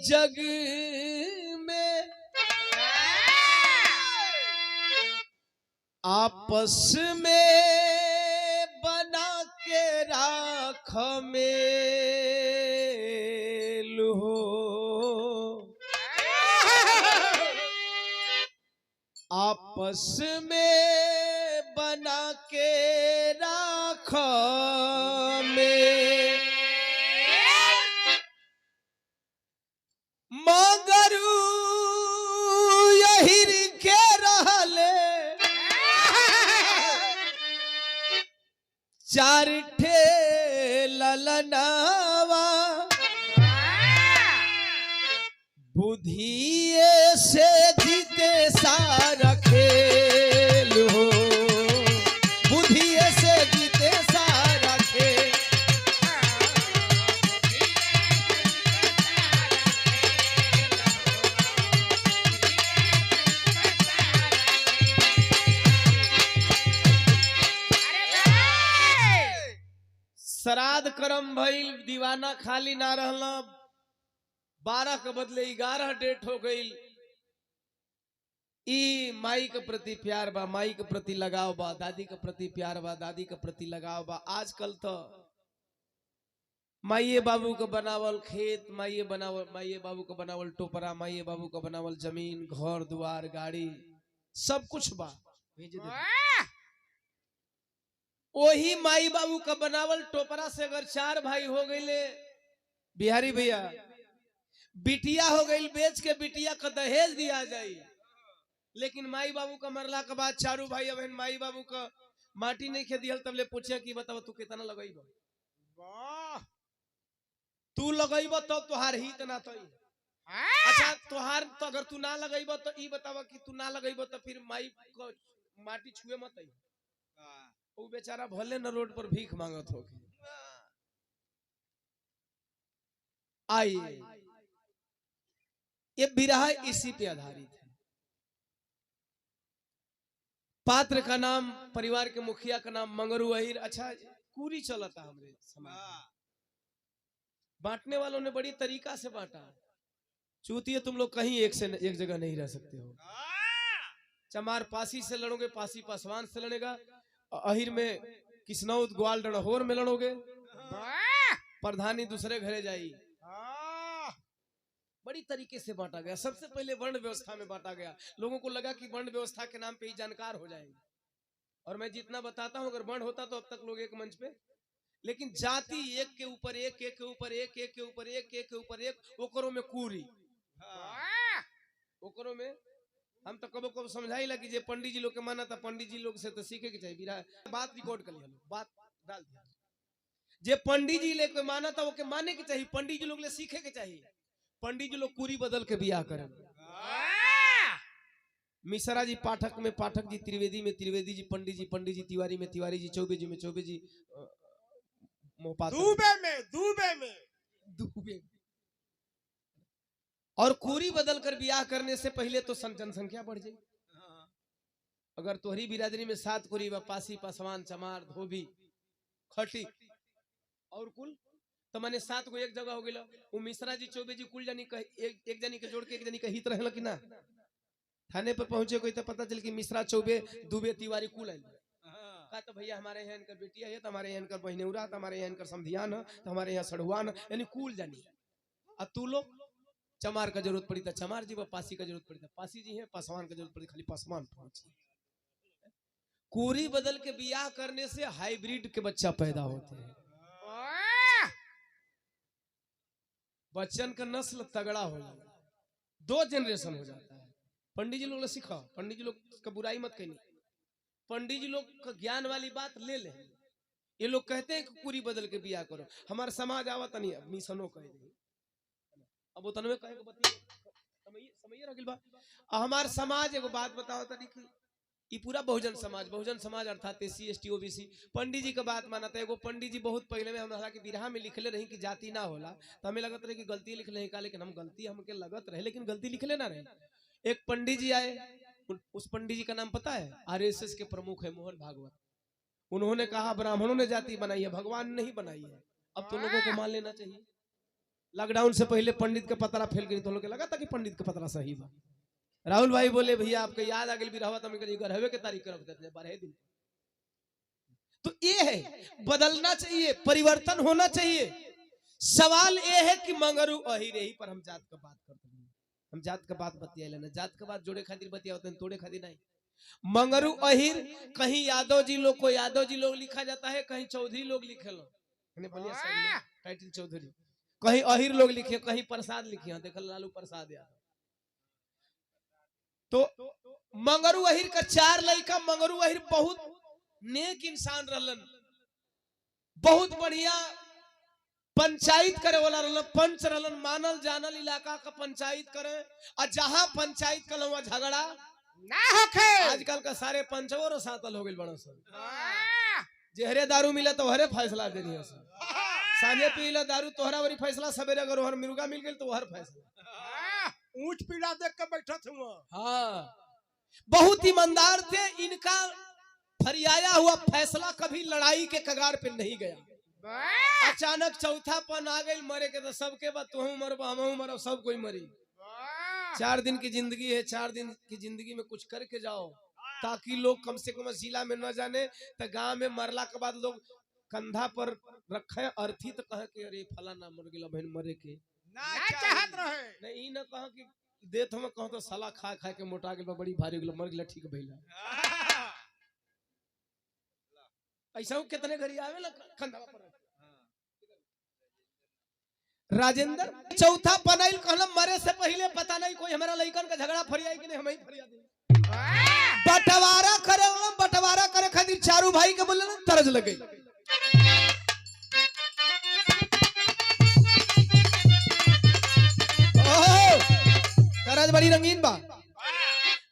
जग में आपस में बना के राख मेल हो, आपस में बना के राख में मगरू यही के रहले चार ठे ललनावा बुधिए से जीते सारा खेल हो, बुधिए से जीते सारा खेल। श्राद्ध कर्म भइल, दीवाना खाली ना रहला, 12 के बदले 11 डेट हो गई। ई माई के प्रति प्यार बा, माई के प्रति लगाव बा, दादी के प्रति प्यार बा, दादी के प्रति लगाव बा। आजकल तो माइये बाबू के बनावल खेत, माइये बाबू के बनावल टोपरा, माइये बाबू के बनावल जमीन, घर द्वार, गाड़ी, सब कुछ बा। वही माई बाबू का बनावल टोपरा से अगर 4 भाई हो गए बिहारी भैया, बिटिया हो गई, बेच के बिटिया का दहेज दिया जाए। लेकिन माई बाबू का मरला के बाद 4 भाई बहन माई बाबू का माटी नहीं खे दियल, तब ले पूछे कि बताओ तू कितना लगेब, तू लगेब तब तोहार हित ना तो। अच्छा तोहार तो अगर तू ना लगेब तो ई बतावा कि तू ना लगेब तो फिर माई को माटी छुए मत। वो बेचारा भले न रोड पर भीख मांगत हो। आइए, ये विरह इसी पे आधारित है। पात्र का नाम, परिवार के मुखिया का नाम मंगरू अहिर। अच्छा कूरी चलता हमरे समाज, बांटने वालों ने बड़ी तरीका से बांटा। चूतिए तुम लोग कहीं एक जगह नहीं रह सकते हो। चमार पासी से लड़ोगे, पासी पासवान से लड़ेगा, अहिर में किसनौद ग्वाल डणहोर में लड़ोगे, प्रधानी दूसरे घरे जाई। बड़ी तरीके से बांटा गया। सबसे पहले वर्ण व्यवस्था में बांटा गया। लोगों को लगा कि वर्ण व्यवस्था के नाम पे ही जानकार हो जाएंगे, और मैं जितना बताता हूं अगर वर्ण होता तो अब तक लोग एक मंच पे, लेकिन जाति एक के ऊपर एक, एक के ऊपर एक, एक के ऊपर एक, एक के ऊपर एक, ओकरों में कूरी, ओकरों में हम तो कबो कबो समझाई लगी जे पंडित जी लोग के माना था, पंडित जी लोग से तो सीखे के चाहिए। बात रिकॉर्ड कर लिया, बात डाल दिया। जे पंडित जी लोग के माना था वो के माने के चाहिए, पंडित जी लोग ले सीखे के चाहिए। पंडित जी लोग कुरी बदल के बियाह करें। मिश्रा जी पाठक में पाठक जी, त्रिवेदी में त्रिवेदी जी, पंडित जी तिवारी में तिवारी जी, चौबे जी में चौबे जी, दूबे में। और कुरी बदल कर बियाह करने से पहले तो जनसंख्या बढ़ जाए। अगर तोहरी बिरादरी में 7 कुरी, पासी पासवान चमार धोबी खटी और कुल, तो माने 7 को एक जगह हो गया। वो मिश्रा जी चौबे जी कुल जानी एक जानी के जोड़ के एक जानी के हित रहल कि ना। थाने पर पहुंचे कोई तो पता चल कि मिश्रा चौबे दुबे तिवारी कुल आए का, तो भैया हमारे यहाँ इनकर बेटिया है, तो हमारे यहाँ इनकर बहनेउरा, तो हमारे यहाँ इनकर समधियान है, तो हमारे यहाँ सड़ुआन, यानी कुल जानी। अब तू लोग चमार का जरूरत पड़ी था चमार जी, पासी का जरूरत पड़ी था पासी जी है, पासवान का जरूरत पड़ी खाली पासवान पहुंची। कुरी बदल के बियाह करने से हाइब्रिड के बच्चा पैदा होते हैं, बच्चन का नस्ल तगड़ा हो जाता है, 2 जनरेशन हो जाता है। पंडित जी लोग ने सीखा, पंडित जी लोग का बुराई मत कहनी, पंडित जी लोग का ज्ञान वाली बात ले ले। ये लोग कहते हैं कि कुरी बदल के बियाह करो, हमारा समाज आवत नहीं, मिशनो कह दे, अब वो तनवे कहे समझिए रखिल बा। हमार समाज एगो बात बताओ तनी कि ये पूरा बहुजन समाज अर्थात SC ST OBC पंडित जी का बात माना था। एगो पंडित जी बहुत पहले में हम हालांकि बिरहा में लिखले रही कि जाति ना होला, तो हमें लगत रहे कि गलती लिख ले का, लेकिन हम गलती हमके लगत रहे, लेकिन गलती लिखले ना रहे। एक पंडित जी आए, उस पंडित जी का नाम पता है, RSS के प्रमुख है मोहन भागवत। उन्होंने कहा ब्राह्मणों ने जाति बनाई है, भगवान नहीं बनाई है, अब तो लोगों को मान लेना चाहिए। लॉकडाउन से पहले पंडित के पतरा फेल गई तो लोग के लगा था कि पंडित के पतरा सही बा। राहुल भाई बोले भैया आपके याद आ गई भी रहा तो के तारीख कर देते 12 दिन। तो ये है बदलना चाहिए, परिवर्तन होना चाहिए। सवाल ये है कि मंगरू अही रही पर हम जात का बात करते हैं, हम जात का बात बतिया लेना, जात का बात जोड़े खातिर बतिया होते हैं, तोड़े खातिर नहीं। मंगरू अहिर, कहीं यादव जी लोग को यादव जी लोग लिखा जाता है, कहीं चौधरी लोग लिखे लो टाइटल चौधरी, कहीं अहिर लोग लिखे, कहीं प्रसाद लिखे, देख लालू प्रसाद यादव। तो मंगरू अहिर का 4 लड़का, मंगरू अहिर बहुत नेक इंसान रहलन, बहुत बढ़िया पंचायत करे वाला रहलन, पंच रहलन, मानल जानल इलाका का पंचायत करे। और जहां पंचायत कर वहां झगड़ा ना होखे। आजकल का सारे पंचों और सातल हो गए बड़ा सब, जहरे दारू मिला तो हरे फैसला दे रही सब, साझे पीला दारू तोहरा वरी फैसला, सवेरे अगर हर मिर्गा मिल गई तो हर फैसला, ऊंट पीला देख के बैठा थे। हाँ, बहुत ईमानदार थे, इनका फरियाया हुआ फैसला कभी लड़ाई के कगार पे नहीं गया। अचानक चौथा पन आ गई, मरे के तो सबके बाद तुम मरब हम मरब, सब कोई मरी। 4 दिन की जिंदगी है, 4 दिन की जिंदगी में कुछ करके जाओ ताकि लोग कम से कम जिला में न जाने। तो गांव में मरला के बाद लोग कंधा पर रखे अर्थी तो कहे कि अरे फलाना मर गया बहन, मरे के ना चाहत रहे, नहीं न कहा कि देत हम कहो तो साला खा खा के मोटा गया, बड़ी भारी गया, मर गया, ठीक भइला। ऐसा कितने घरी आवे ना कंधा पर। राजेंद्र चौथा पनाइल कहना, मरे से पहले पता नहीं कोई हमारा लड़कन का झगड़ा फरियाई कि नहीं, हम ही फरिया दे। बंटवारा करे, बंटवारा करे खातिर चारू भाई के बोले ना तरज लगे। तरज बड़ी रंगीन बा।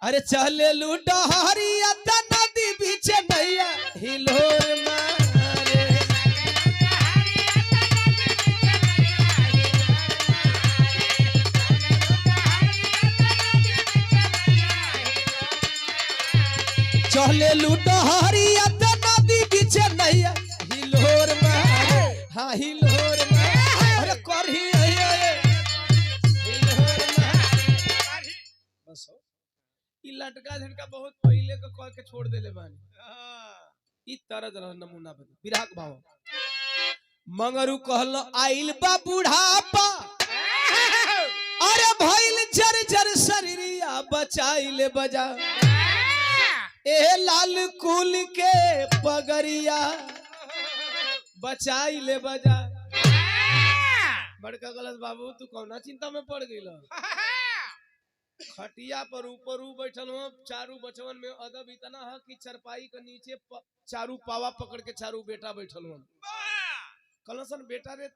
अरे चले लूटा हरिया नदी बीच नैया हिलोर मारे, चले लूटा हरिया नदी बीच नैया हिलोर मारे। हाँ हिलोर मारे, अरे करही लटका झटका बहुत पहले का कह के छोड़ देले बानी। ई तरज रह नमूना बता विराग भाव। मंगरू कहल आइल बा बुढ़ापा, अरे भइल जर जर शरीरिया बचाइले बजा, ए लाल कुल के पगरिया बचाइले बजा। बड़का गलत बाबू तू कौना चिंता में पड़ गइल। खटिया पर ऊपर बैठल हो, चारू बचवन में अदब इतना है कि चरपाई के नीचे चारू पावा पकड़ के चारू बेटा बैठल हो। कलसन बेटा रे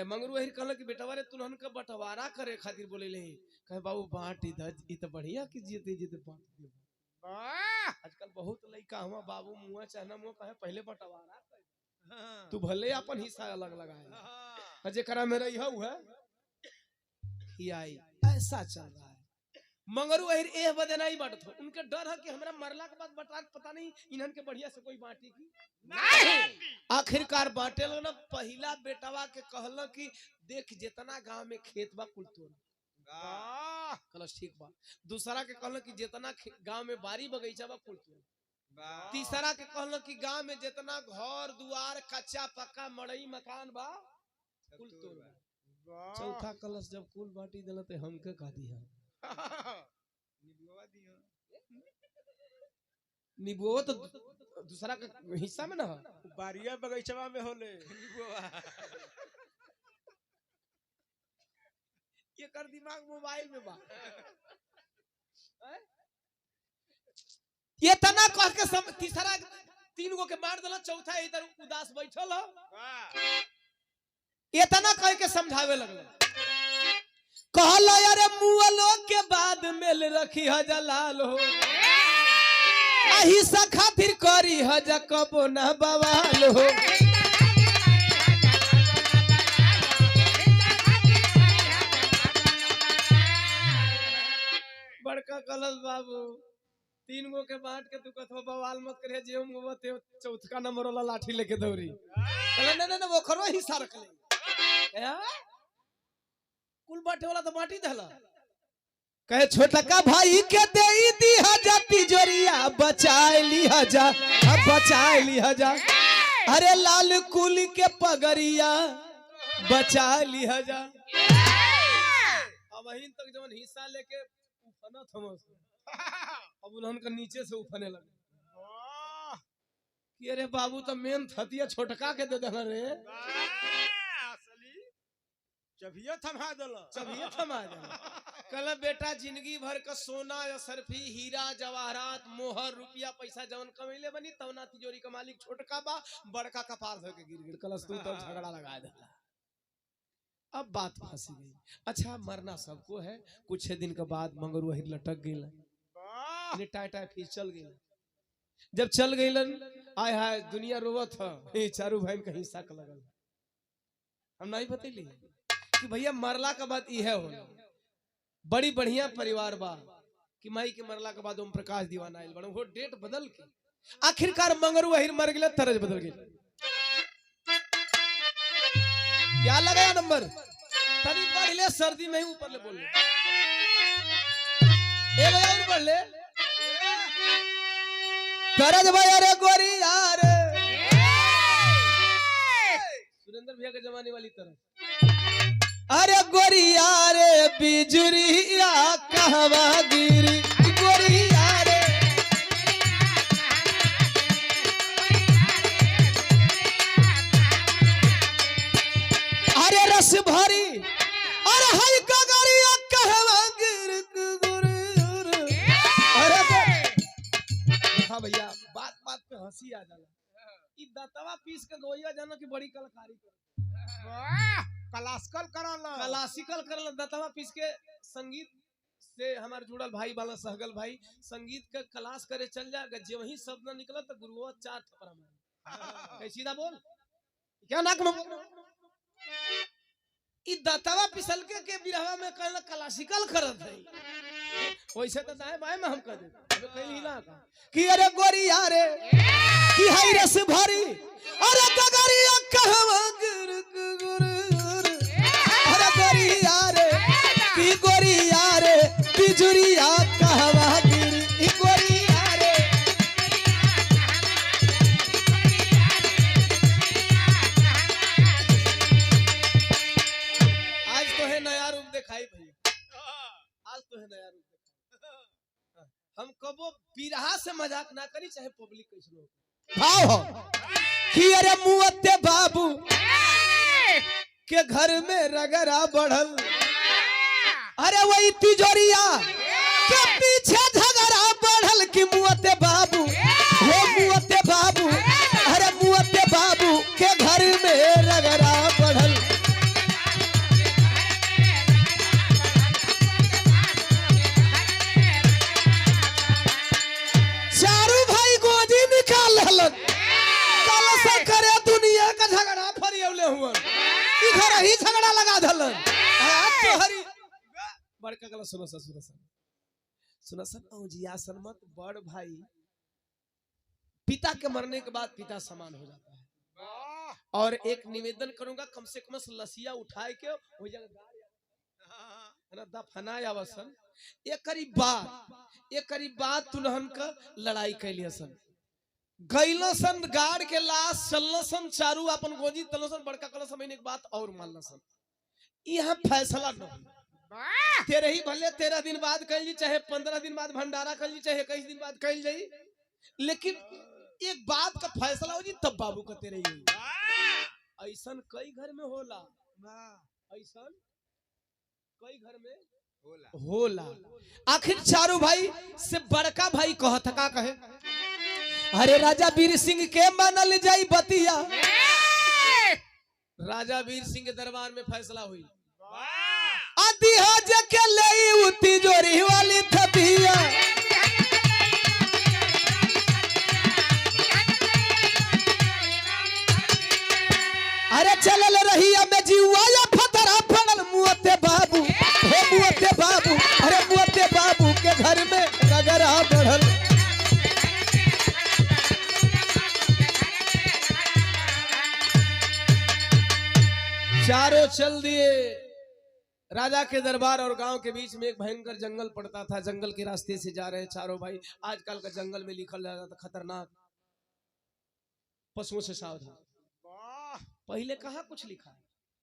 मंगरू अहिर कहल कि बेटवा रे तुनहन का बंटवारा करे खातिर बोले ले, कहे बाबू बांट इधर ई तो बढ़िया कि जीते जीते बांट दे। आजकल बहुत लइका हुआ बाबू मुआ चाहना मुआ कहे पहले बंटवारा कर, तू भले अपन हिस्सा अलग लगाए, जेकरा में रही है ऐसा चल रहा है। मंगरू अहिर एह बदे नहीं बांटत हो, उनके डर है कि हमरा मरला के बाद बटा पता नहीं इन्हन के बढ़िया से कोई बांटी की नहीं। आखिरकार बांटे लो ना। पहला बेटवा के कहल कि देख जितना गांव में खेत बा कुल तोड़, कलश ठीक बा। दूसरा के कहल कि जितना गांव में बारी बगीचा बा कुल तोड़। तीसरा के कहल कि गांव में जितना घर दुआर कच्चा पक्का मड़ई मकान बा कुल तोड़। चौथा कलश जब कुल बांटी दिला तो हमके कह दिया निबुआ तो दूसरा का हिस्सा में ना बारिया बगीचवा में होले ये कर दिमाग मोबाइल में बा। ये तना कह के तीसरा 3 गो के मार देला, चौथा इधर उदास बैठल हो, ये तना कह के समझावे लगल। कहला यारे मुअलो के बाद मेल रखी ह जलाल हो, अहिसा खातिर करी ह जकबो ना बवाल हो। बड़का कलश बाबू 3 गो के बांट के तू कथो बवाल मत करे, जे हम ते चौथा नंबर वाला लाठी लेके दौड़ी। कहला ना ना वो खरो हिस्सा रख ले। कुल बाटे वाला तो बाटी दहला। कहे छोटका भाई के दे दिया जा तिजोरिया बचा लिया जा, अब बचा लिया जा। अरे लाल कुल के पगड़िया बचा लिया जा। अब वहीं तक जब हिस्सा लेके उफना थमस, अब उन्होंने का नीचे से उफने लगे कि अरे बाबू तो मेन थतिया छोटका के दे देना रे, चबिया थमा देला, चबिया थमा देला। कल बेटा जिंदगी भर का सोना या सरफी हीरा जवाहरात मोहर रुपया पैसा जवन कमैले बनी तवना तिजोरी का मालिक छोटका बा, बड़का कपार धो के गिर गिर कलस तू तो झगड़ा लगा देला। अब बात फंसी गई। अच्छा मरना सबको है, कुछ दिन के बाद मंगर वही लटक गई, टाय टाय फिर चल गई। जब चल गईलन आय हाय दुनिया रोवत है, चारू भाई का हिस्सा का लगल। हम नहीं बतैली कि भैया मरला के बाद यह हो बड़ी बढ़िया परिवार बा कि माई के मरला के बाद ओम प्रकाश दीवाना आइल बड़ा, वो डेट बदल के आखिरकार मंगरू अहिर मर गए, तरज बदल गई। क्या लगाया नंबर तनी पढ़ ले, सर्दी में ही ऊपर ले बोल ले, एक और पढ़ ले। तरज भाई अरे गोरी यार, सुरेंद्र भैया के जमाने वाली तरह। अरे गोरिया रे बिजुरिया कहवा गिरी, गोरिया रे अरे रस भरी अरे हई गगरिया कहवा गिर गुर। अरे हाँ भैया बात बात पे हंसी आ जाला। ई दतवा पीस के गोइया जाना की बड़ी कलाकारी कर, क्लासिकल करला, क्लासिकल करला। दतवा पीस के संगीत से हमारे जुड़ल भाई वाला सहगल भाई संगीत का क्लास करे चल जाएगा, जे वही शब्द ना निकला तो गुरुआ चार थप्पड़ मारे। कैसी सीधा बोल क्या नाक में ई दतवा पिसल के बिरहवा में कहला क्लासिकल करत है, वैसे तो दाएं बाएं में हम कर देते कहीं ना का कि अरे गोरिया रे कि हई रस भरी अरे गगरिया कहवा गिर गुर। अरे गोरिया रे कि गोरिया रे बिजुरिया कहवा गिर, गोरिया रे आज तो है नया रूप दिखाई भैया, आज तो है नया रूप। हम कबो बिरहा से मजाक ना करी चाहे पब्लिक कैसे हो। भाव हो कि अरे मुअत्ते बाबू के घर में रगड़ा बढ़ल, अरे वही तिजोरिया के पीछे झगड़ा बढ़ल कि मुअत्ते बाबू हो मुअत्ते बाबू, अरे मुअत्ते बाबू के घर में रगड़ा बढ़ल। चारू भाई गोदी निकाल हलन, कल करे दुनिया का झगड़ा फरियवले हुआ, घर ही झगड़ा लगा धलन। तो हरी बड़का गला सुनो सर, सुनो सर औजियासन मत। बड़ भाई पिता के मरने के बाद पिता समान हो जाता है। और एक निवेदन करूंगा कम से कम लसिया उठाए के हो जाएगा दफनाया वसन। एक करीब बात तुलहन का लड़ाई कैलिया सन, गैलो सन गाड़ के लाश चलना सन, चारू अपन गोजी तलो सन, बड़का कलो समय एक बात और मानना सन। यहाँ फैसला न हो, तेरे ही भले 13 दिन बाद कल जी, चाहे 15 दिन बाद भंडारा कर ली, चाहे 21 दिन बाद कल जाई, लेकिन एक बात का फैसला हो जी तब बाबू का तेरे ही। ऐसन कई घर में होला, ऐसन कई घर में होला। आखिर चारू भाई से बड़का भाई कहत का कहे, अरे राजा वीर सिंह के मानल जाई बतिया। राजा वीर सिंह के दरबार में फैसला हुई, आदि हाज के ले उती जोरी वाली थपिया। अरे चलल रही में जीवाया फतरा फड़ल मुअत्ते बाबू हो मुअत्ते बाबू, अरे मुअत्ते बाबू के घर में रगड़ा बढ़ल। चारों चल दिए, राजा के दरबार और गांव के बीच में एक भयंकर जंगल पड़ता था। जंगल के रास्ते से जा रहे चारों भाई। आजकल का जंगल में लिखल रहता था खतरनाक, पशुओं से सावधान। वाह पहले कहाँ कुछ लिखा है,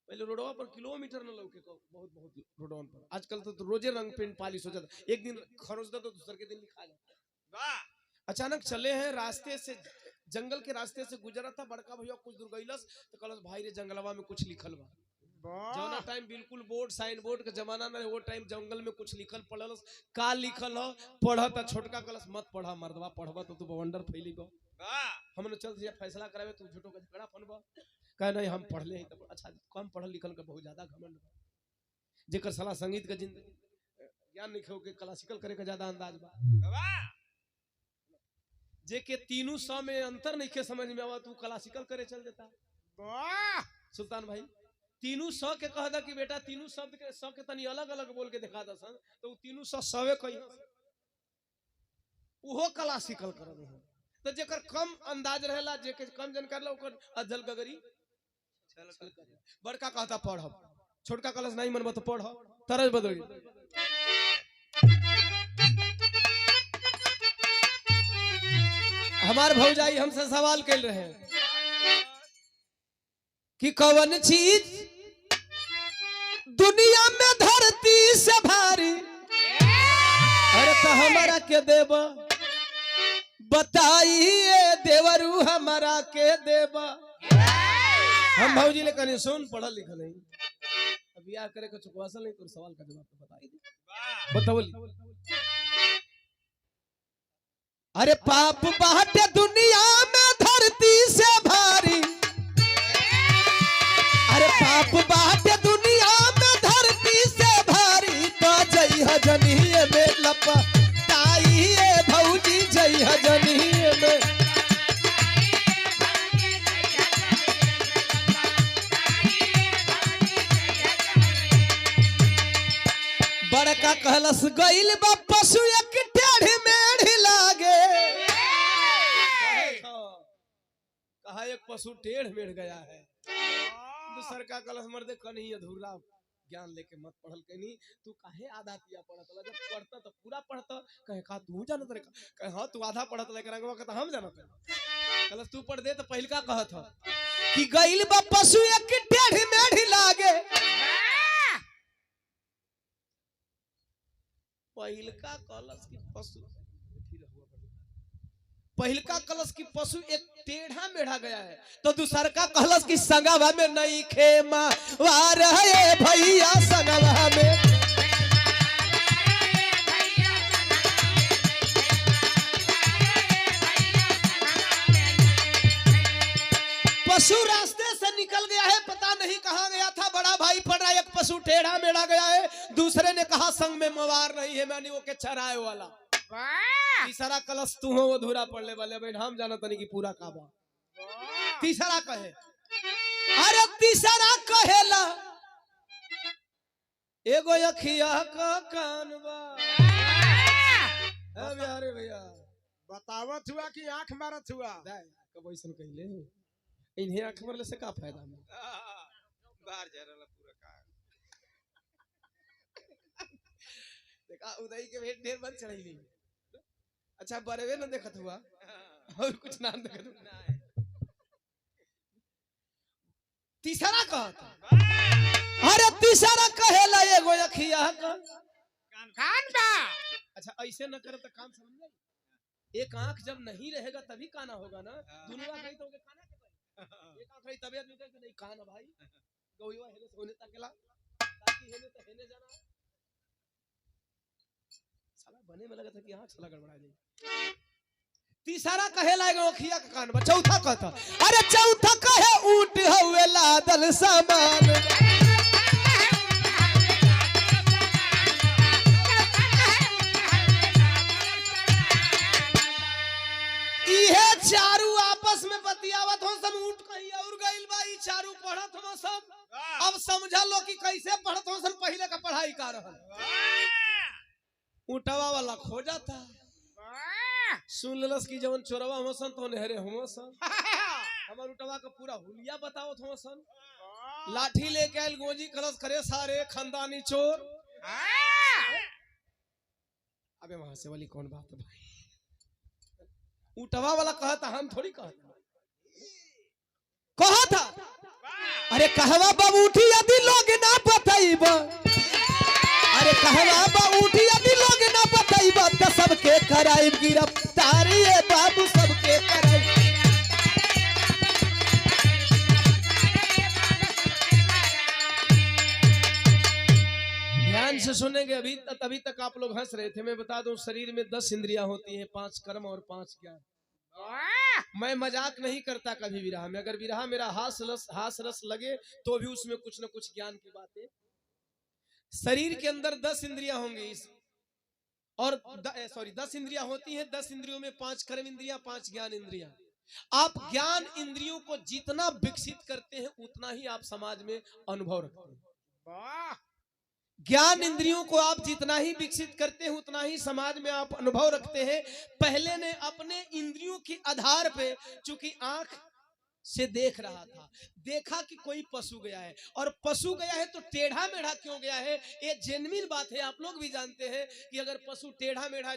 पहले रोडवा पर किलोमीटर न लौके को बहुत बहुत रोडवा पर। आजकल तो रोजे रंग पेंट पॉलिश हो जाता, एक दिन खरोच दो तो दूसरे के दिन लिखा जाता। वाह अचानक चले हैं रास्ते से, जंगल के रास्ते से गुजरा था बड़का भैया, कुछ दूर गइलस तो कहलस भाई रे जंगलवा में कुछ लिखल बा। जौना वाह टाइम बिल्कुल बोर्ड साइन बोर्ड का जमाना ना, वो टाइम जंगल में कुछ लिखल पढ़लस। का लिखल हो पढ़त, छोटका कहलस मत पढ़ा मर्दवा, पढ़बा तो तू बवंडर फैली गो। वाह हमने चल दिया फैसला करावे, तू झूठो का झगड़ा फनबा। कह नहीं हम पढ़ ले तब। अच्छा कम पढ़ल लिखल का बहुत ज्यादा घमंड बा, जेकर साला संगीत का जिंदगी ज्ञान नहीं हो के क्लासिकल करे का ज्यादा अंदाज बा। वाह जेके 300 में अंतर नहीं के समझ में आवा, तू क्लासिकल करे चल देता। वाह सुल्तान भाई 300 के कह दा कि बेटा 300 शब्द के 100 के तनी अलग अलग बोल के दिखा दसन, तो 300 सवे कही उहो क्लासिकल करब हो। तो जेकर कम अंदाज रहेला, जेके कम जानकारी ला, ओकर अजल गगरी बड़का कहता पढ़ब, छोटका क्लास नहीं मनबा तो पढ़, तरज बदल। हमार भौजाई हमसे सवाल कर रहे हैं कि कौन चीज दुनिया में धरती से भारी, अरे तो हमारा के देब बताइए देवरू, हमारा के देब। हम भौजी ले कहीं सुन, पढ़ल लिखल नहीं, अब बियाह करे के चुकवासल नहीं, तो सवाल का जवाब तो बता ही दे। बताओ। अरे पाप बाटे दुनिया में धरती से भारी, अरे पाप बाटे दुनिया में धरती से भारी, तो जई हजनिए में लपटाइए भौजी, जई हजनिए में। बड़का कहलस गइल बा पशु एक टेढ़ मेढ़ लागे। कहा एक पशु टेढ़ मेढ़ गया है। दूसर का कहलस मर्दे कहीं अधूरा ज्ञान लेके मत पढ़ल कहीं, तू काहे आधा तिया पढ़त ला, जब पढ़ता तो पूरा पढ़ता। कहे का तू जानत रे, कहे हां तू आधा पढ़त लेके रंगवा कहता हम जानत। कहलस तू पढ़ दे तो पहिलका कहत ह कि गइल बा पशु एक टेढ़ मेढ़ लागे। पहिलका कलश की पशु, पहिलका कलश की पशु एक टेढ़ा मेढ़ा गया है, तो दूसर का कलश की संगवा में नहीं खेमा वार है भैया, संगवा में। पशु रास्ते से निकल गया है, पता नहीं कहां गया था। बड़ा भाई पढ़ रहा है, एक पशु टेढ़ा मेढ़ा गया है। दूसरे ने कहा संग में मवार नहीं है, मैंने वो के चराए वाला। तीसरा कलश तू हो अधूरा पढ़ले वाले, भाई हम जानत नहीं कि पूरा काबा। तीसरा कहे, अरे तीसरा कहेला एगो अखिया का कान बा। अरे भैया बतावत हुआ कि आंख मारत हुआ। कब ऐसा कहले इन्हें आंख मारले से का फायदा में, बाहर जा रहा पूरा का। देखा उदय के भेंट ढेर बन चढ़ी नहीं। अच्छा बरवे न देखत हुआ और कुछ नाम देखत हुआ। तीसरा कहता, अरे तीसरा कहेला एगो अखिया का कान बा। अच्छा ऐसे न करे तो काम समझ नहीं। एक आंख जब नहीं रहेगा तभी काना होगा ना। दोनों आंख नहीं तो काना के भाई, एक आंख रही तबियत नहीं तो नहीं काना भाई। गौवा हेने सोने तकला ताकि हेने तो हेने जाना। साला बने में लगा था कि आंख साला गड़बड़ा जाए। तीसरा कहेला एगो अखिया का कान बा। चौथा कहता, अरे चौथा कहे ऊंट हवे लादल सामान। इहे चारू आपस में बतियावत हो सन, ऊंट कहीं और गइल बा, ई चारू पढ़त हो सन। अब समझ लो कि कैसे पढ़त हो सन, पहले का पढ़ाई कर रहल। ऊंटवा वाला खो जाता, सुन लेलस कि जवन चोरवा हो सन तो नहरे हो सन। हमार ऊंटवा का पूरा हुलिया बतावत हो सन। लाठी लेके आयल गोजी कलश करे सारे खानदानी चोर। अबे वहां से वाली कौन बात है भाई? ऊटवा वाला कहा था, हम थोड़ी कहा था। अरे कहवा बबूठी यदि लोग ना बताइब, अरे कहवा बबूठी यदि लोग ना बताइब तो सबके कराई गिरफ्तारी है बाबू, सबके कराई। ध्यान से सुनेंगे। अभी तक आप लोग हंस रहे थे। मैं बता दूं, शरीर में 10 इंद्रियां होती हैं, 5 कर्म और 5 ज्ञान। मैं मजाक नहीं करता कभी विरह में। अगर विरह मेरा हास रस लगे तो भी उसमें कुछ न कुछ ज्ञान की बातें। शरीर के अंदर 10 इंद्रियां होंगी और 10 इंद्रियां होती हैं। 10 इंद्रियों में 5 कर्म इंद्रियां, 5 ज्ञान इंद्रियां। आप ज्ञान इंद्रियों को जितना विकसित करते हैं उतना ही आप समाज में अनुभव रखते हैं। ज्ञान इंद्रियों को आप जितना ही विकसित करते हैं उतना ही समाज में आप अनुभव रखते हैं। पहले ने अपने इंद्रियों के आधार पे, चूंकि आंख से देख रहा था, देखा कि कोई पशु गया है, और पशु गया है तो टेढ़ा मेढ़ा क्यों गया है, ये जेन्युइन बात है। आप लोग भी जानते हैं कि अगर पशु टेढ़ा मेढ़ा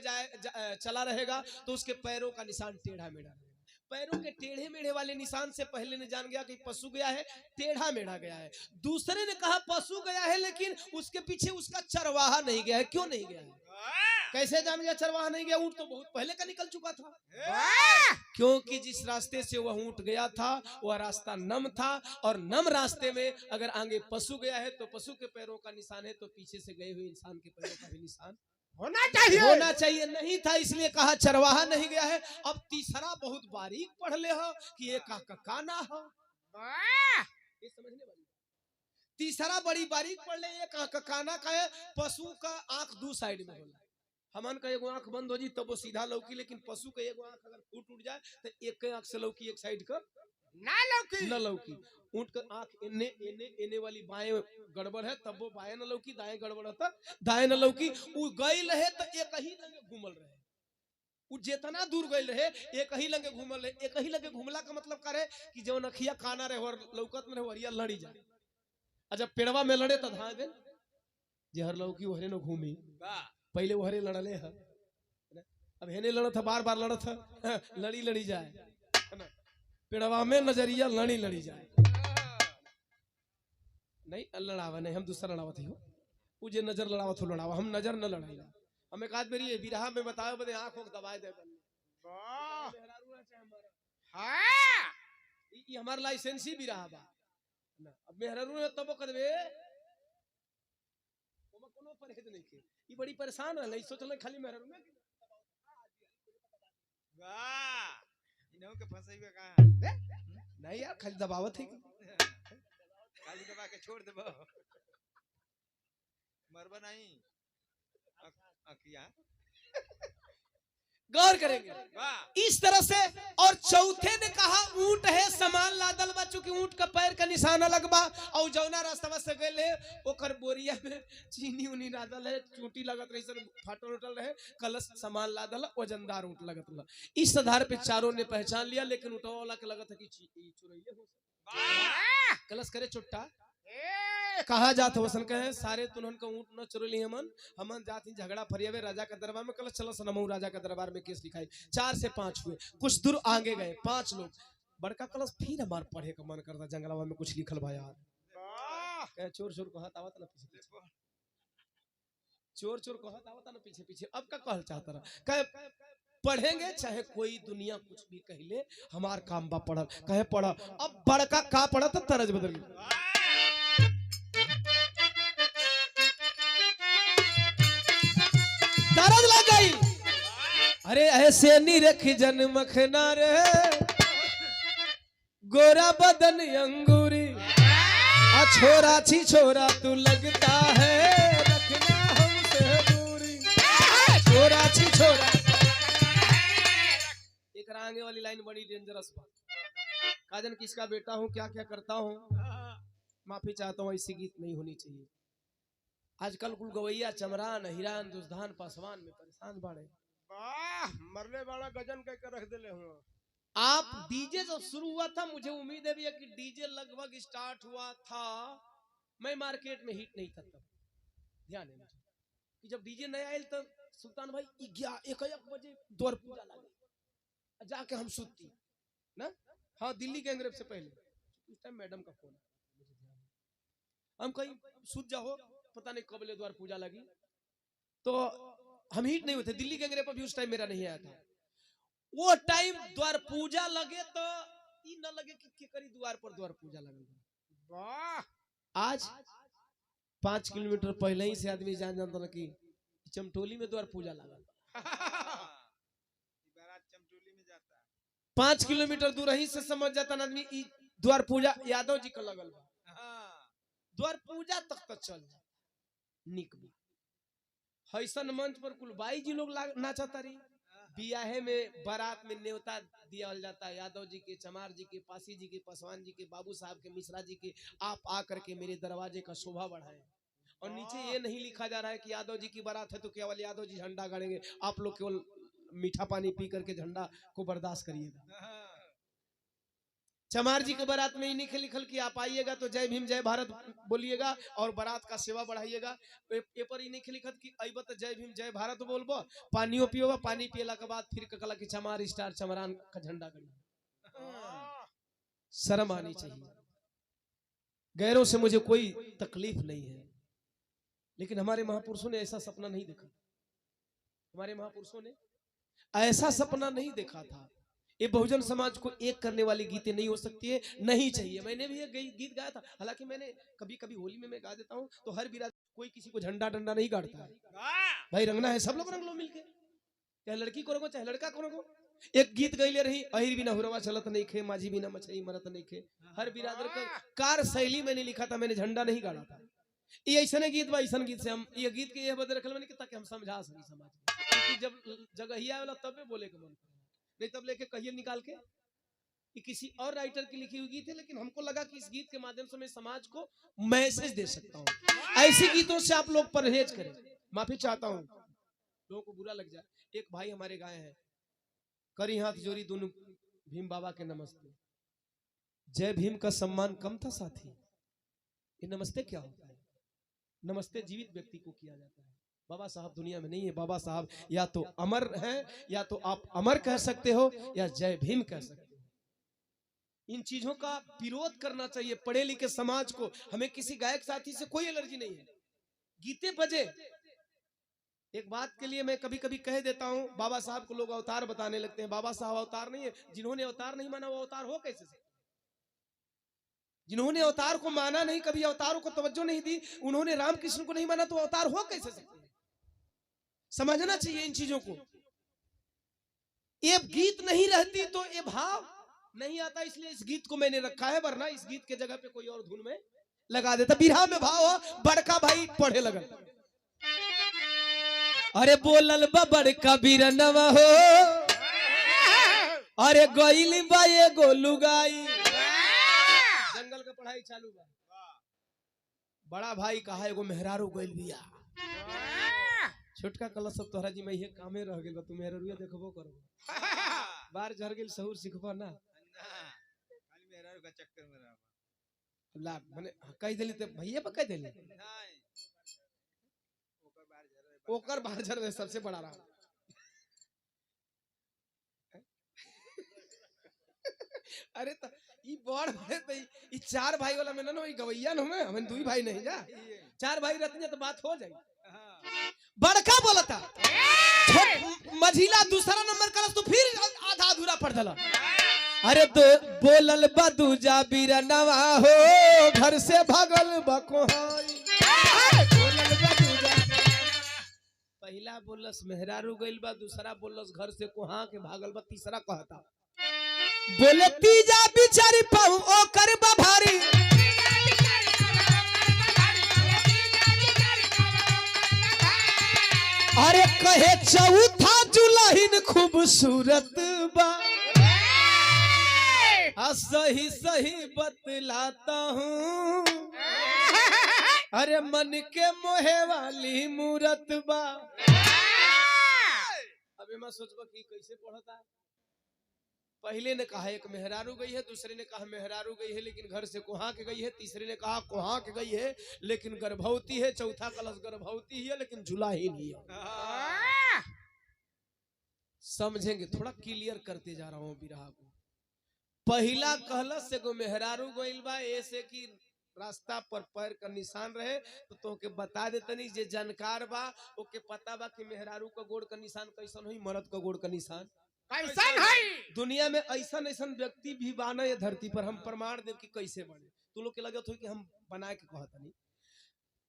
चला रहेगा तो उसके पैरों का निशान टेढ़ा मेढ़ा रहेगा। पैरों के टेढ़े मेढ़े वाले निशान से पहले ने जान गया कि पशु गया है, टेढ़ा मेढ़ा गया है। दूसरे ने कहा पशु गया है लेकिन उसके पीछे उसका चरवाहा नहीं गया है। क्यों नहीं गया है? कैसे जान गया चरवाहा नहीं गया? ऊंट तो बहुत पहले का निकल चुका था। क्योंकि जिस रास्ते से वह ऊंट गया था वह रास्ता नम था, और नम रास्ते में अगर आगे पशु गया है तो पशु के पैरों का निशान है, तो पीछे से गए हुए इंसान के पैरों का भी निशान होना चाहिए। नहीं था, इसलिए कहा चरवाहा नहीं गया है। अब तीसरा बहुत बारीक पढ़ ले हो कि एक का काना हो, ये समझने वाली। तीसरा बड़ी बारीक पढ़ ले, एक का काना का है। पशु का आंख दो साइड में होला। हमन का एगो आंख बंद हो जी तब वो सीधा लौकी, लेकिन पशु का एगो आंख अगर फूट उठ जाए तो एक आंख से लौकी, एक साइड का ना लौकी। ऊंट का आंख एने एने एने वाली बाएं गड़बड़ है तब वो बाएं न लौकी, दाएं गड़बड़ है तब दाएं न लौकी। वो गइल है तो एक ही लगे घूमल रहे। वो जितना दूर गइल रहे एक ही लगे घूमल रहे। एक ही लगे घूमला का मतलब करे कि जो नखिया काना रहे और लौकत में रहे वरिया लड़ी जाए। जब पेड़वा में लड़े तो धागे जे हर लौकी वहरे न घूमी, पहले वहरे लड़ले है। अब हेने लड़त है, बार बार लड़त है, लड़ी लड़ी जाए पेड़वा में नजरिया लड़ी लड़ी जाए। नहीं लड़ावा नहीं, हम दूसरा लड़ावा थे। वो जे नजर लड़ावा थो लड़ावा, हम नजर न लड़ाई। हम एक आध मेरी विरहा में बताओ बदे आंखों को दबाए दे ये हमार लाइसेंसी विरहा बा ना। अब मेहरारू है तब करबे ओमा कोनो परहेज नहीं के। ये बड़ी परेशान है, नहीं सोचले खाली मेहरारू में वाह इनहु के फंसैबे कहां? नहीं यार, खाली दबावत है खाली दबा के छोड़ देबो, मरबा नहीं अकिया। गौर करेंगे इस तरह से। और चौथे ने कहा ऊंट है सामान लादल बा, चूंकि ऊंट का पैर का निशान अलग बा, और जौना रास्ता से गए ओकर बोरिया में चीनी उनी लादल है, चूटी लगत रही सर, फाटल उटल रहे, कलश सामान लादल, वजनदार ऊंट लगत रहा। इस आधार पे चारों ने पहचान लिया, लेकिन ऊंटवा वाला के लगत है कि चुरैया हो कलश करे चुट्टा कहा जात वसन कहे सारे तुनहन का ऊंट न चुरली हमन जाती झगड़ा फरियावे राजा का दरबार में। कल चलो सनमऊ राजा का दरबार में केस लिखाई। 4 से 5 हुए, कुछ दूर आगे गए 5 लोग। बड़का कलश फिर हमार पढ़े का मन करता, जंगलवा में कुछ लिखल बा यार। कहे चोर चोर कहत आवत ना पीछे पीछे, चोर चोर कहत आवत ना पीछे पीछे। अब का कहल चाहता रहा, कहे पढ़ेंगे चाहे कोई दुनिया कुछ भी कह ले, हमार काम बा पढ़ल। कहे पढ़ा। अब बड़का का पढ़ा तो तरज बदल गई। तरज लग गई। अरे ऐसे निरख जन मखना रे, गोरा बदन अंगूरी, छोरा छी छोरा तू लगता है, रखना हमसे दूरी, छोरा छी छोरा। एक आगे वाली लाइन बड़ी डेंजरस बात। काजन किसका बेटा हूँ, क्या क्या करता हूँ, माफी चाहता हूँ, ऐसी गीत नहीं होनी चाहिए। आजकल कुल गवैया चमरान हिरान दुष्धान पासवान में परेशान बाड़े। मरने वाला गजन कह के रख देले हूँ। आप डीजे जब शुरू हुआ था, मुझे उम्मीद है भैया कि डीजे लगभग स्टार्ट हुआ था, मैं मार्केट में हिट नहीं था तब। ध्यान है मुझे कि जब डीजे नया आयल तो सुल्तान भाई 1 बजे द्वार पूजा लगे जाके हम सुती ना। हाँ दिल्ली गैंगरेप से पहले उस टाइम मैडम का फोन हम कहीं सूझ जाओ पता नहीं कब ले द्वार पूजा लगी तो हम हिट नहीं होते। दिल्ली गैंगरेप भी उस टाइम मेरा नहीं आया था। वो टाइम द्वार पूजा लगे तो ई न लगे कि करी द्वार पर द्वार पूजा लगे। वाह आज 5 किलोमीटर पहले ही से आदमी जान जानता ना कि चमटोली में द्वार पूजा लगा। 5 किलोमीटर दूर ही से समझ जाता ना आदमी द्वार पूजा यादव जी का लगल बा। द्वार पूजा तक तो चल निक हैसन मंच पर कुल बाई जी लोग नाचता रही। बियाहे में बारात में न्योता दिया जाता है यादव जी के, चमार जी के, पासी जी के, पासवान जी के, बाबू साहब के, मिश्रा जी के, आप आकर के मेरे दरवाजे का शोभा बढ़ाएं। और नीचे ये नहीं लिखा जा रहा है कि यादव जी की बारात है तो केवल यादव जी झंडा गाड़ेंगे, आप लोग केवल मीठा पानी पी करके झंडा को बर्दाश्त करिएगा। चमार जी के बारात में ही नहीं लिखल कि आप आइएगा तो जय भीम जय भारत बोलिएगा और बारात का सेवा बढ़ाइएगा। पेपर ही नहीं लिखत कि अइबा तो जय भीम जय भारत बोलबो, पानियो पियोबा, पानी पियला के बाद फिर कहला कि चमार स्टार चमरान का झंडा गड़िए। शर्म आनी चाहिए। गैरों से मुझे कोई तकलीफ नहीं है, लेकिन हमारे महापुरुषों ने ऐसा सपना नहीं देखा। हमारे महापुरुषों ने ऐसा सपना नहीं देखा था। ये बहुजन समाज को एक करने वाली गीतें नहीं हो सकती है, नहीं चाहिए। मैंने भी एक गीत गाया था, हालांकि मैंने कभी कभी होली में मैं गा देता हूँ तो हर बिरादरी कोई किसी को झंडा डंडा नहीं गाड़ता है। भाई रंगना है सब लोग रंग लो मिलके, चाहे लड़की को रंगो चाहे लड़का को रंगो। एक गीत गईले रही अहिर बिना हुरवा चलत नहीं खे, माझी बिना मछली मरत नहीं खे। हर बिरादर का कार शैली मैंने लिखा था, मैंने झंडा नहीं गाड़ा था। ये ऐसा गीत बा, ऐसा गीत से हम ये गीत के ये बदल रखल मैंने ताकि हम समझा सके समाज को। जब जगहिया वाला तब बोले के मन नहीं तब लेके कहिए निकाल के कि किसी और राइटर की लिखी हुई गीत है, लेकिन हमको लगा कि इस गीत के माध्यम से मैं समाज को मैसेज दे सकता हूँ। ऐसी गीतों से आप लोग परहेज करें। माफी चाहता हूँ लोगों को बुरा लग जाए। एक भाई हमारे गाए हैं, करी हाथ जोड़ी दोनों भीम बाबा के नमस्ते। जय भीम का सम्मान कम था साथी, ये नमस्ते क्या होता है? नमस्ते जीवित व्यक्ति को किया जाता है। बाबा साहब दुनिया में नहीं है। बाबा साहब या तो अमर हैं, या तो आप अमर कह सकते हो या जय भीम कह सकते हो। इन चीजों का विरोध करना चाहिए पढ़े लिखे समाज को। हमें किसी गायक साथी से कोई एलर्जी नहीं है, गीते बजे। एक बात के लिए मैं कभी कभी कह देता हूं, बाबा साहब को लोग अवतार बताने लगते हैं। बाबा साहब अवतार नहीं है। जिन्होंने अवतार नहीं माना वो अवतार हो कैसे सकते? जिन्होंने अवतार को माना नहीं, कभी अवतारों को तवज्जो नहीं दी, उन्होंने रामकृष्ण को नहीं माना तो अवतार हो कैसे सकते? समझना चाहिए इन चीजों को। ये गीत नहीं रहती तो ये भाव नहीं आता, इसलिए इस गीत को मैंने रखा है, वरना इस गीत के जगह पे कोई और धुन में लगा देता। बिरहा में भाव हो, बड़का भाई पढ़े लगल। अरे बोलल बा बड़का बिरनवा हो, अरे गइली बा एगो लुगाई। जंगल का पढ़ाई चालू बा। बड़ा भाई कहा एगो मेहरारू गइल बिया। छोटका कला सब तोहरा जी में ये कामे रह गेल बा, तू मेहरारू देखबो करबो। बार झर गेल सहूर सिखबो ना, खाली मेहरारू का चक्कर में रहा ला माने कह देली त भैया पर कह देली नहीं। ओकर बार झर में सबसे बड़ा रहा। अरे त ई बड़ बड़े त ई 4 भाई वाला में ना, ई गवैया न हमें, हम 2 भाई नहीं जा। 4 भाई रहते तो बात हो जाए। बड़का बोला था मझिला दूसरा नंबर करस तो फिर आधा अधूरा पढ़ दला। अरे तो बोलल बदूजा बिरनवा हो, घर से भागल बकोहाई। पहला बोलस मेहरारू गइल बा, दूसरा बोलस घर से कोहा के भागल बा, तीसरा कहता बोले तीजा बिचारी पाऊ ओ कर बा भारी। अरे कहे चौथा जुलहिन खूबसूरत बा। सही सही बतलाता हूँ, अरे मन के मोहे वाली मूरत बा। अबे मैं सोचबा कि कैसे पढ़ता पहले ने कहा एक मेहरारू गई है, दूसरे ने कहा मेहरारू गई है लेकिन घर से कुहा के गई है, तीसरे ने कहा कुहा के गई है लेकिन गर्भवती है, चौथा कलश गर्भवती है लेकिन झूला ही नहीं है। समझेंगे, थोड़ा क्लियर करते जा रहा हूँ बिरहा को। पहला कहलस एगो मेहरारू गइल बा ऐसे कि रास्ता पर पैर का निशान रहे, तो तोके बता देतनी जे जानकार बा ओके पता बा कि मेहरारू का गोड़ का निशान कैसन होई, मर्द का गोड़ का निशान कैसन है? दुनिया में ऐसा व्यक्ति भी बाना ये धरती पर, हम प्रमाण देव कि कैसे बने। तू लोग के लगत हो कि हम बना के कहता नहीं।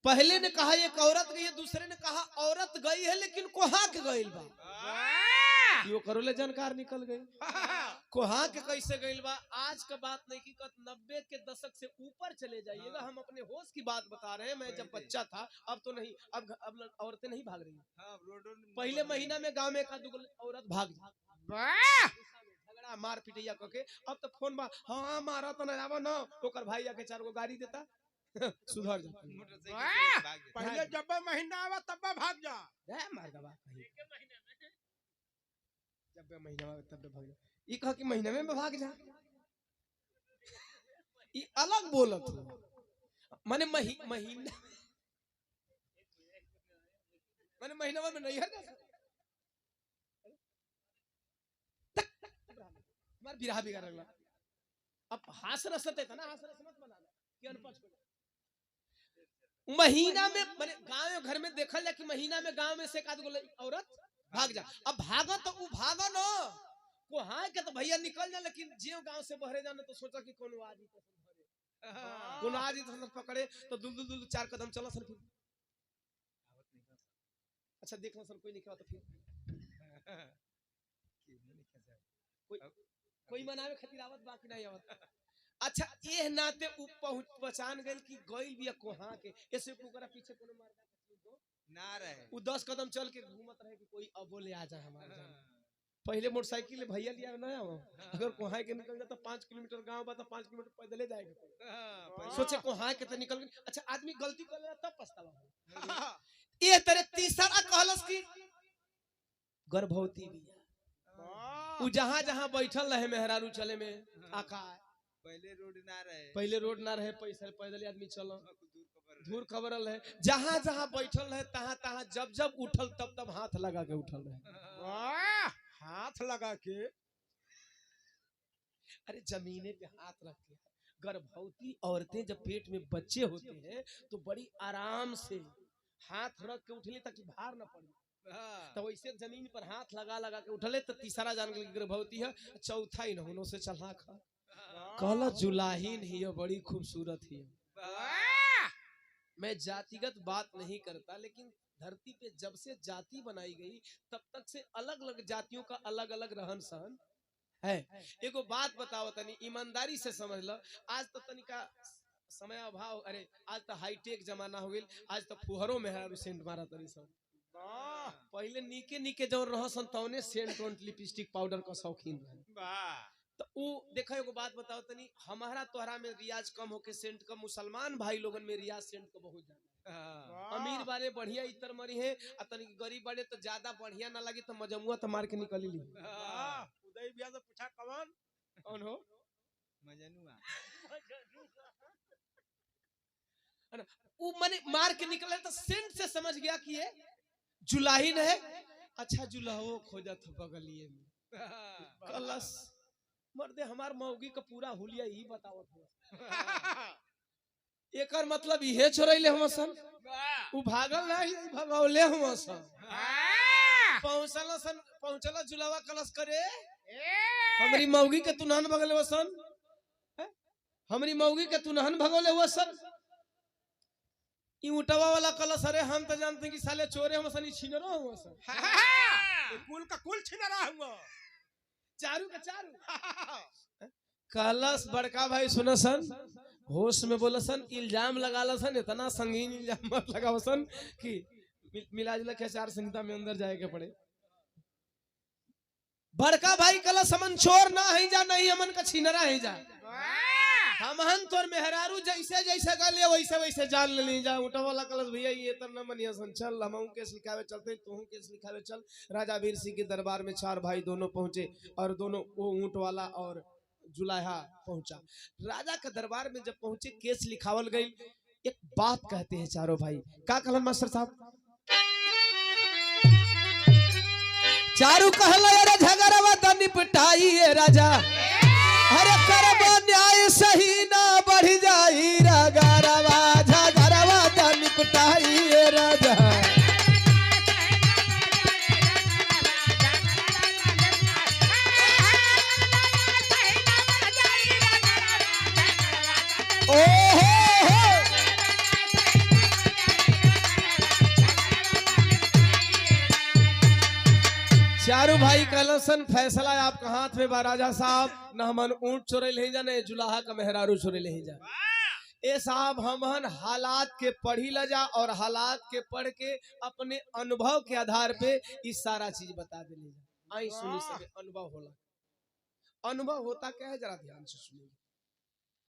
पहले ने कहा एक औरत गई है, दूसरे ने कहा औरत गई है लेकिन कोहा के गइल बा। यो करोले जानकार निकल गई। कोहा के कैसे गइल बा आज का बात नहीं की 90 के दशक से ऊपर चले जाइएगा। हम अपने होश की बात बता रहे हैं। मैं जब बच्चा था, अब तो नहीं, अब औरतें नहीं भाग रही। पहले महीना में गांव में एक आध औरत भाग झगड़ा मार पिटैया करके। अब तो फोन बा, हाँ मारा तो ना ना ओकर भाई आके 4 गो गाड़ी देता सुधर जा। पहले जब महीना आवा तब भाग जा। मार दबा जब महीना आवा तब भाग जा। ये कहा कि महीने में भाग जा, ये अलग बोलत हो। माने महीना माने महीना में नहीं है मार बिरहा बिगाड़ रहा। अब हास रसत है ना, हास रस मत बनाना कि अनपढ़ महीना में माने गांव घर में देखल जाए कि महीना में गांव में से एक आध गो औरत भाग जा। अब भागो तो वो भागो न को हाँ के तो भैया निकल जा, लेकिन जियो गांव से बहरे जाना तो सोचा कि कौन आदमी कौन आदमी तो पकड़े तो दुल 4 कदम चला सन। फिर अच्छा देखना सन कोई निकला तो फिर कोई मनावे खातिर आवत बाकी नहीं आवत। अच्छा ये नाते पहचान गइल कि गइल बिया कोहा के, ऐसे ओकरा पीछे कोनो मारदा ना रहे। वो 10 कदम चल के घूमत रहे कि कोई अब ले आ जाए हमारे जान। पहले मोटरसाइकिल भैया लिया ना आओ, अगर कोहा के निकल जाता 5 किलोमीटर गांव बा तो 5 किलोमीटर पैदल जाएगा। सोचे कोहा के तो निकल गई। अच्छा आदमी गलती कर लेता तब पछतावा। ये तरह तीसरा कहलस की गर्भवती बिया। वो जहां बैठल रहे मेहरारू चले में आका पहले रोड ना रहे पैदल आदमी चल दूर खबरल है। जहां बैठल रहे तहां जब उठल तब हाथ लगा के उठल रहे। हाथ लगा के अरे जमीने पे हाथ रख के। गर्भवती औरतें जब पेट में बच्चे होते हैं तो बड़ी आराम से हाथ रख के उठले ताकि भार न पड़े। तो वैसे जमीन पर हाथ लगा के उठले तो तीसरा जान गई गर्भवती है। चौथा ही नहुनों से चला खा कहला जुलाहीन ही है, बड़ी खूबसूरत ही है। मैं जातिगत बात नहीं करता, लेकिन धरती पे जब से जाति बनाई गई तब तक से अलग अलग जातियों का अलग अलग रहन सहन है। एगो बात बताओ तनी ईमानदारी से समझ लो। आज तो तनिका समय अभाव, अरे आज तो हाईटेक जमाना हो गई। आज तो फुहरों में है सेंट मारा तनी सब। पहले नीके जो रहसन तौने सेंट और लिपस्टिक पाउडर का शौकीन रहे। तो वो देखो एगो बात बताओ तनी, हमारा तोहरा में रियाज कम होके सेंट का, मुसलमान भाई लोगन में रियाज सेंट का बहुत ज्यादा। अमीर बारे बढ़िया इतर मरी है, तनी गरीब बारे तो ज्यादा बढ़िया ना लगी तो मजमुआ तो मार के निकल ली। उदय भैया तो पूछा कौन हो मजनुआ। वो माने मार के निकले तो सेंट से समझ गया कि ये जुलाहीन है। अच्छा जुलाहो खोजा था बगलिए में कलश मर्दे हमार मौगी का पूरा हुलिया ही बतावत हो। एकर मतलब ये छोड़ले हम सन उ भागल नहीं भगौले हम सन। पहुंचला जुलावा कलश करे हमारी मौगी के तुनहन भगले वसन, हमारी मौगी के तुनहन भगौले वसन। ऊँटवा वाला कलश, अरे हम तो जानते हैं कि साले चोरे हम सन, छीनरो हम सन। कुल का कुल छीनरा हुआ, चारू का चारू। कलश बड़का भाई सुना सन, होश में बोला सन, इल्जाम लगा सन, इतना संगीन इल्जाम मत लगाओ सन कि मिला जुला के 4 संहिता में अंदर जाए के पड़े। बड़का भाई कलश हमन चोर ना है जा, नहीं हमन का छीनरा है जा। हमहन तोर मेहरारू जैसे जैसे गले वैसे वैसे जान ले जा। उठा वाला कलश भैया ये तर न मनिया सन चल हम केस लिखावे चलते तू केस लिखावे चल। राजा वीर सिंह के दरबार में चार भाई दोनों पहुंचे और दोनों वो ऊंट वाला और जुलाहा पहुंचा। राजा के दरबार में जब पहुंचे केस लिखावल गई। एक बात कहते हैं चारों भाई, का कहलन मास्टर साहब? चारू कहला अरे झगड़वा त निपटाई राजा, अरे करबो न्याय सही ना बढ़ जाई रगरवा, झगड़वा त निपटाई राजा। चारू भाई कलसन फैसला आपका हाथ में बा राजा साहब। न हमन ऊंट चोरे ले जा, न जुलाहा का मेहरारू चोरे ले जा। ए साहब हमन हालात के पढ़ी ल जा और हालात के पढ़ के अपने अनुभव के आधार पे इस सारा चीज बता दे ले जा। आई सुनी सब अनुभव होला। अनुभव होता क्या है जरा ध्यान से सुनिए।